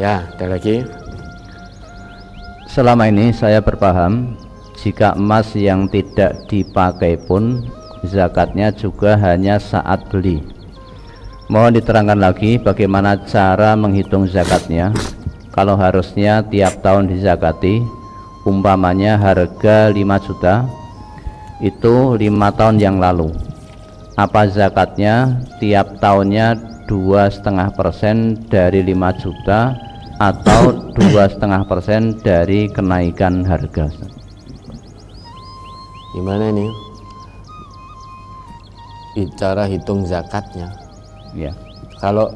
Ya, ada lagi. Selama ini saya berpaham jika emas yang tidak dipakai pun zakatnya juga hanya saat beli. Mohon diterangkan lagi bagaimana cara menghitung zakatnya. Kalau harusnya tiap tahun dizakati, umpamanya harga 5 juta itu 5 tahun yang lalu, apa zakatnya tiap tahunnya 2,5% dari 5 juta atau 2,5% dari kenaikan harga? Gimana nih bicara hitung zakatnya? Ya, kalau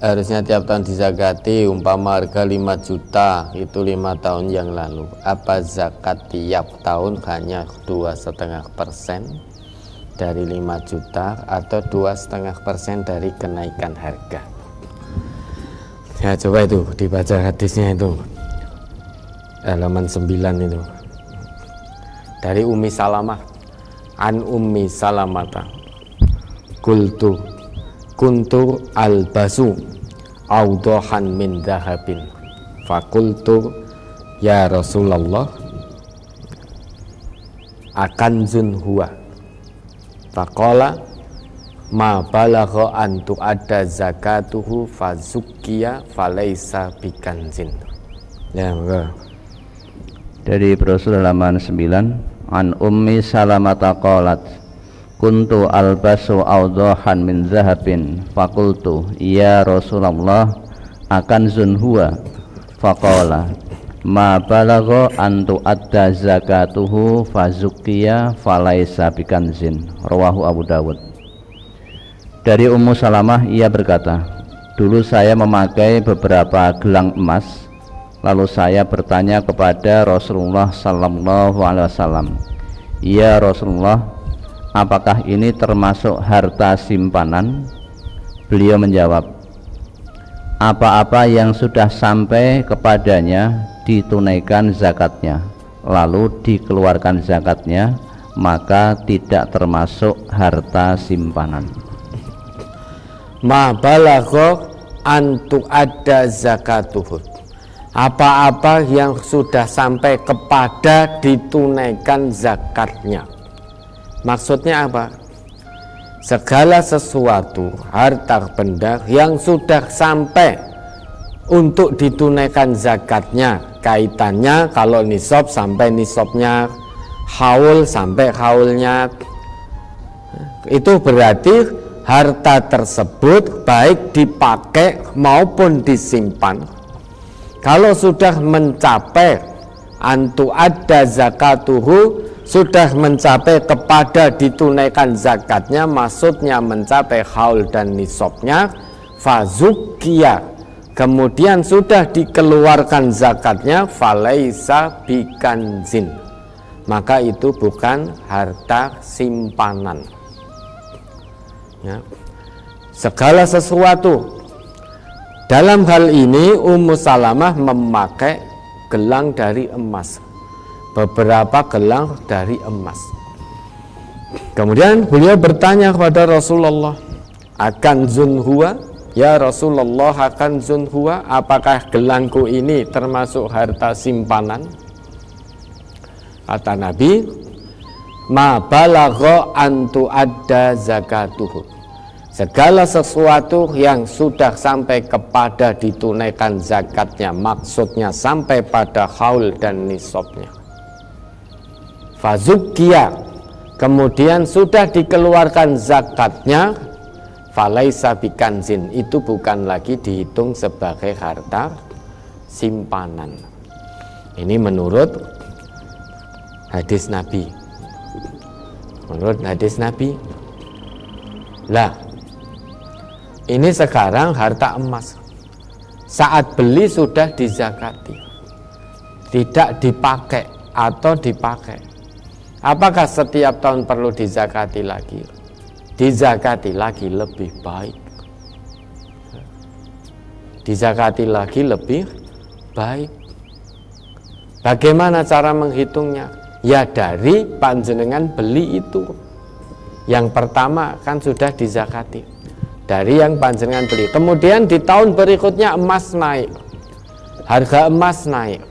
harusnya tiap tahun dizakati, umpama harga 5 juta itu 5 tahun yang lalu, apa zakat tiap tahun hanya 2,5% dari 5 juta atau 2,5% dari kenaikan harga? Ya, coba itu dibaca hadisnya itu, halaman 9 itu, dari Ummi Salamah. An Ummi Salamata kuntu albasu awdahan min dhahabin fakultu ya Rasulullah akanzun huwa faqala ma balagha an tu'adda zakatuhu fazukkiya falaysa bikanzin. Ya, enggak. dari brosur halaman 9. An Ummi Salamata qalat kuntu albasu awdahan min zahabin fakultu ya Rasulullah akanzun huwa faqala ma balagha an tu'adda zakatuhu fazukkiya falaysa bikanzin. Rawahu Abu Dawud. Dari Ummu Salamah, ia berkata, dulu saya memakai beberapa gelang emas, lalu saya bertanya kepada Rasulullah sallallahu alaihi wasallam, ya Rasulullah, apakah ini termasuk harta simpanan? Beliau menjawab, apa-apa yang sudah sampai kepadanya ditunaikan zakatnya, lalu dikeluarkan zakatnya, maka tidak termasuk harta simpanan. Ma balagha an tu'adda zakatuhu, apa-apa yang sudah sampai kepada ditunaikan zakatnya. Maksudnya apa? Segala sesuatu harta benda yang sudah sampai untuk ditunaikan zakatnya, kaitannya kalau nisab sampai nisabnya, haul sampai haulnya, itu berarti harta tersebut baik dipakai maupun disimpan, kalau sudah mencapai antu ada zakatuhu, sudah mencapai kepada ditunaikan zakatnya, maksudnya mencapai haul dan nisabnya, fazukiya, kemudian sudah dikeluarkan zakatnya, falaisa bikanzin, maka itu bukan harta simpanan. Ya. Segala sesuatu, dalam hal ini Ummu Salamah memakai gelang dari emas, beberapa gelang dari emas. Kemudian beliau bertanya kepada Rasulullah, akan zunhuwa, ya Rasulullah, akan zunhuwa, apakah gelangku ini termasuk harta simpanan? Kata Nabi, ma balagha antu adda zakatuhu, segala sesuatu yang sudah sampai kepada ditunaikan zakatnya, maksudnya sampai pada haul dan nisabnya, fazukiya, kemudian sudah dikeluarkan zakatnya, falaisa bikanzin, itu bukan lagi dihitung sebagai harta simpanan. Ini menurut hadis Nabi. Menurut hadis Nabi. Lah, ini sekarang harta emas, saat beli sudah dizakati, tidak dipakai atau dipakai, apakah setiap tahun perlu dizakati lagi? Dizakati lagi lebih baik, dizakati lagi lebih baik. Bagaimana cara menghitungnya? Ya dari panjenengan beli itu, yang pertama kan sudah dizakati, dari yang panjenengan beli. Kemudian di tahun berikutnya emas naik, harga emas naik.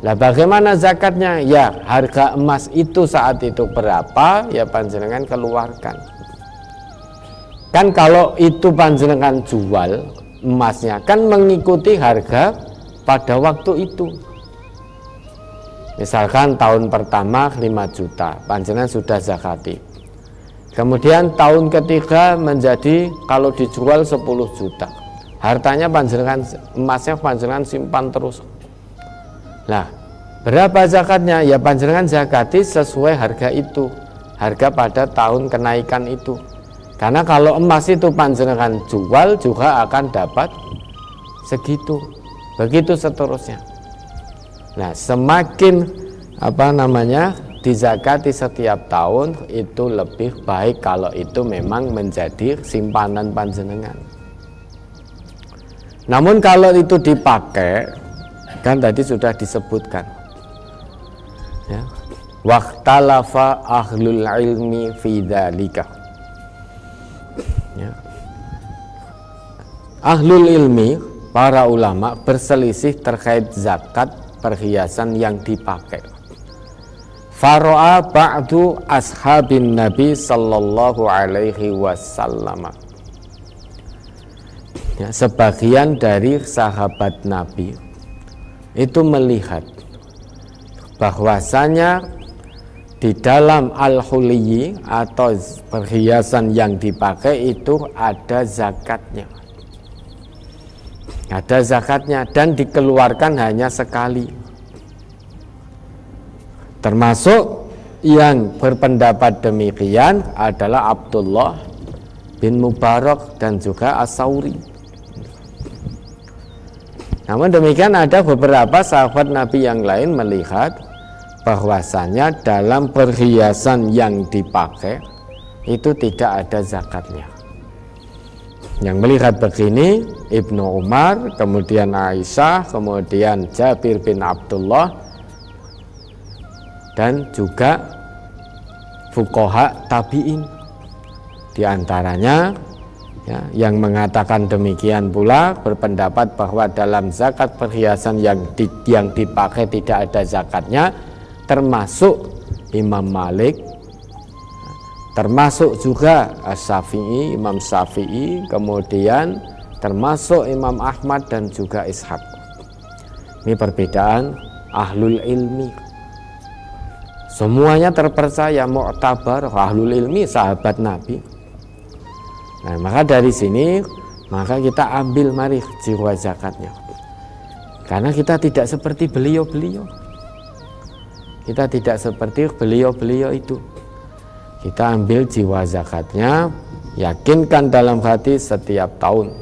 Lah bagaimana zakatnya? Ya harga emas itu saat itu berapa, ya panjenengan keluarkan. Kan kalau itu panjenengan jual emasnya kan mengikuti harga pada waktu itu. Misalkan tahun pertama 5 juta, panjenengan sudah zakati. Kemudian tahun ketiga menjadi kalau dijual 10 juta. Hartanya panjenengan, emasnya panjenengan simpan terus. Nah, berapa zakatnya? Ya panjenengan zakati sesuai harga itu. Harga pada tahun kenaikan itu. Karena kalau emas itu panjenengan jual juga akan dapat segitu. Begitu seterusnya. Nah, semakin dizakati setiap tahun itu lebih baik kalau itu memang menjadi simpanan panjenengan. Namun kalau itu dipakai, kan tadi sudah disebutkan, ya, waqtalafa ahlul ilmi fi dzalika. Ya. Ahlul ilmi, para ulama berselisih terkait zakat perhiasan yang dipakai. Faro'a ba'du ashabin Nabi sallallahu alaihi wasallam. Ya, sebagian dari sahabat Nabi itu melihat bahwasanya di dalam al-huliyyi atau perhiasan yang dipakai itu ada zakatnya. Ada zakatnya dan dikeluarkan hanya sekali. Termasuk yang berpendapat demikian adalah Abdullah bin Mubarak dan juga As-Sauri. Namun demikian ada beberapa sahabat Nabi yang lain melihat bahwasanya dalam perhiasan yang dipakai itu tidak ada zakatnya. Yang melihat begini Ibnu Umar, kemudian Aisyah, kemudian Jabir bin Abdullah, dan juga fuqaha tabi'in. Di antaranya ya, yang mengatakan demikian pula berpendapat bahwa dalam zakat perhiasan yang dipakai tidak ada zakatnya, termasuk Imam Malik, termasuk juga As-Syafi'i, Imam Syafi'i, kemudian termasuk Imam Ahmad dan juga Ishaq. Ini perbedaan ahlul ilmi. Semuanya terpercaya, mu'tabar, ahlul ilmi, sahabat Nabi. Nah, maka dari sini maka kita ambil mari jiwa zakatnya. Karena kita tidak seperti beliau-beliau. Kita tidak seperti beliau-beliau itu. Kita ambil jiwa zakatnya, yakinkan dalam hati setiap tahun.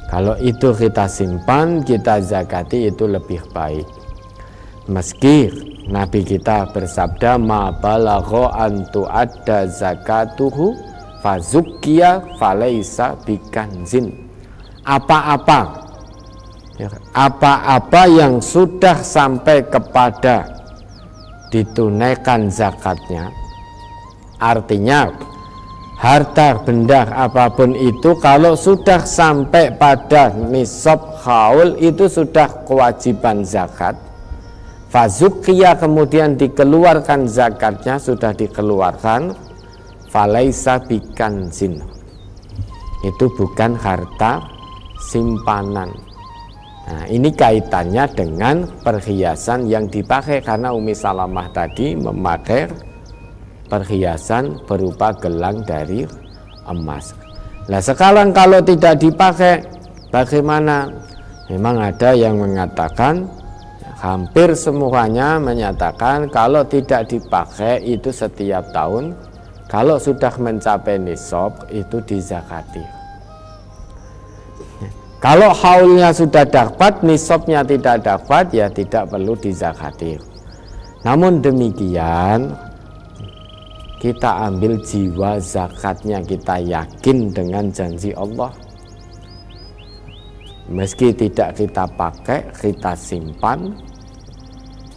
Kalau itu kita simpan, kita zakati, itu lebih baik. Meski Nabi kita bersabda, ma balagha an tu'adda zakatuhu fazukkiya falaisa bikanzin. Apa-apa yang sudah sampai kepada ditunaikan zakatnya, artinya harta benda apapun itu kalau sudah sampai pada nisab haul itu sudah kewajiban zakat. Fazukiyah kemudian dikeluarkan zakatnya, sudah dikeluarkan, falaisa bikanzin, itu bukan harta simpanan. Nah, ini kaitannya dengan perhiasan yang dipakai, karena Umi Salamah tadi memakai perhiasan berupa gelang dari emas. Nah, sekarang kalau tidak dipakai bagaimana? Memang ada yang mengatakan, hampir semuanya menyatakan kalau tidak dipakai itu setiap tahun, kalau sudah mencapai nisab itu dizakati. Kalau haulnya sudah dapat, nisabnya tidak dapat, ya tidak perlu dizakati. Namun demikian, kita ambil jiwa zakatnya, kita yakin dengan janji Allah. Meski tidak kita pakai, kita simpan,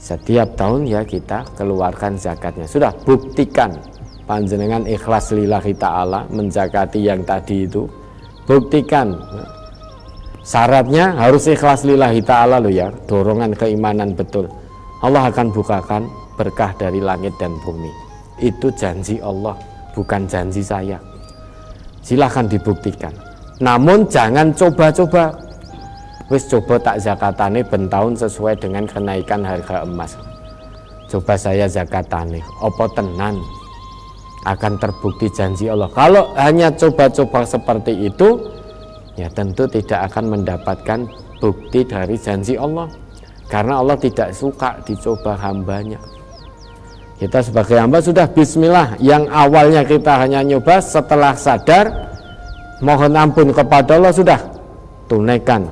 setiap tahun ya kita keluarkan zakatnya. Sudah, buktikan panjenengan ikhlas lillahi ta'ala menzakati yang tadi itu. Buktikan Syaratnya harus ikhlas lillahi ta'ala loh ya, dorongan keimanan betul. Allah akan bukakan berkah dari langit dan bumi. Itu janji Allah, bukan janji saya. Silahkan dibuktikan. Namun jangan coba-coba. Wis coba tak zakatane ben tahun sesuai dengan kenaikan harga emas. Coba saya zakatane, opo tenan akan terbukti janji Allah. Kalau hanya coba-coba seperti itu, ya tentu tidak akan mendapatkan bukti dari janji Allah, karena Allah tidak suka dicoba hambanya. Kita sebagai hamba sudah bismillah, yang awalnya kita hanya nyoba, setelah sadar mohon ampun kepada Allah sudah tunaikan.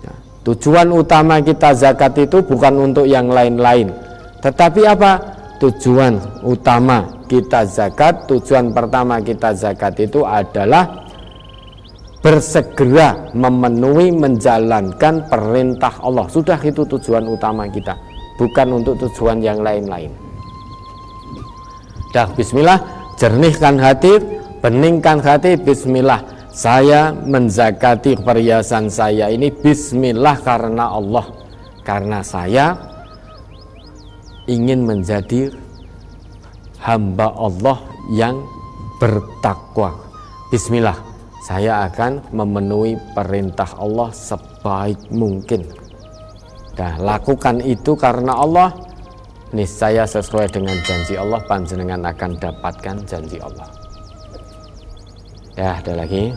Ya, tujuan utama kita zakat itu bukan untuk yang lain-lain, tetapi apa? Tujuan utama kita zakat, tujuan pertama kita zakat itu adalah bersegera memenuhi menjalankan perintah Allah. Sudah, itu tujuan utama kita, bukan untuk tujuan yang lain-lain. Dah bismillah, jernihkan hati, beningkan hati. Bismillah, saya menzakati perhiasan saya ini bismillah karena Allah, karena saya ingin menjadi hamba Allah yang bertakwa. Bismillah, saya akan memenuhi perintah Allah sebaik mungkin. Nah, lakukan itu karena Allah, niscaya sesuai dengan janji Allah, panjenengan akan dapatkan janji Allah. Ya, ada lagi.